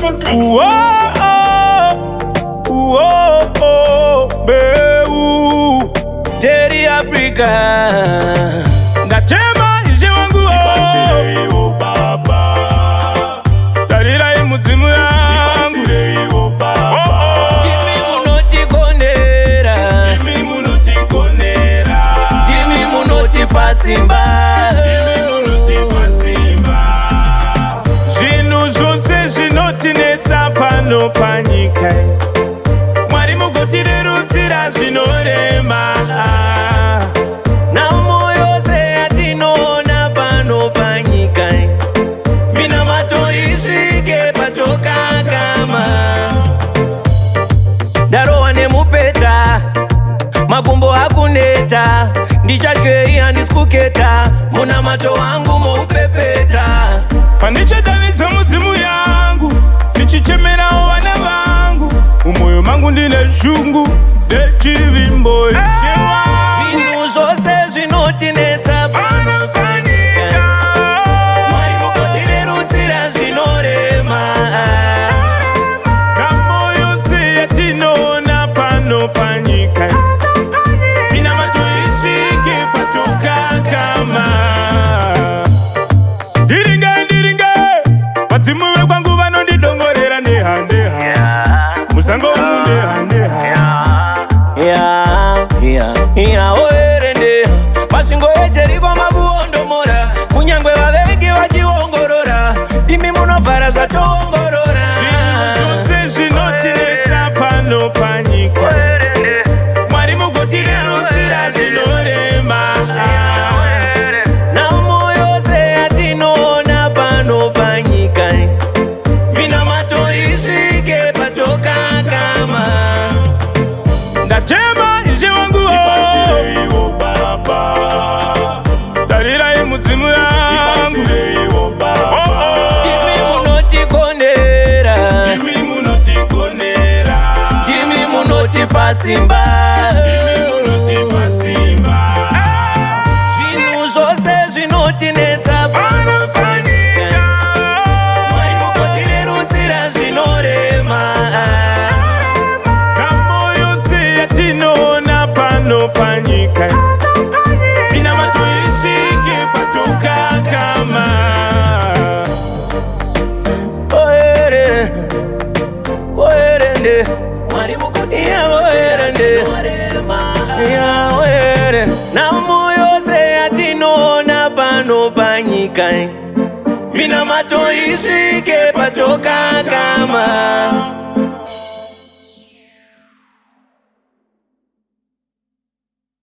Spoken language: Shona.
Simplex. Terry Africa Ngachema nje wangu Chibatire iwo baba Tarira imuzimu yangu Chibatire iwo baba Kimi munotikonera Kimi munotikonera Kimi munotipasimba Kimi munotipasimba Zvinhu zvose zvinotinetsa pano panyika Mwari mugotirerutsira zvinorema Namo yose yatinoona pano panyika Minamato isvike patokakama Ndarohwa nemupeta Makumbo akuneta Ndichadyei handisi kuketa Munamato wangu moupepeta Pandichadavidza mudzimu yangu Ndichichemerawo vana vangu Mumwoyo mangu ndine shungu Ndechivimbo Zvinhu zvose zvinotinetsa pano panyika Mwari mugotirerutsira zvinorema Namo yose yatinoona pano panyika Minamato isvike patokakama Ndiringe Vadzimu vekwangu vanondidongorera nehandeha Musango wangu nehandeha oerende masvingo ejeriko makuondomora kunyangwe vavengi vachiongorora imi munovhara zvatoongorora zvose zvinotinetsa pano panyika Mwari mugotirerutsira zvinorema Namo yose yatinoona pano panyika Minamato isvike patokakama Ndachema nje wangu Chibatire iwo baba Tarira imudzimu yangu Chibatire iwo baba Kimi munotikonera Kimi munotikonera Kimi munotipasimba Kimi munotipasimba Zvinhu zvose zvinotinetsa pano panyika Mwari mugotirerutsira zvinorema Namo yose yatinoona pano panyika Minamato isvike patokakama Oerende Mwari mugotirerutsira Namo yose yatinoona pano panyika Minamato isvike patokakama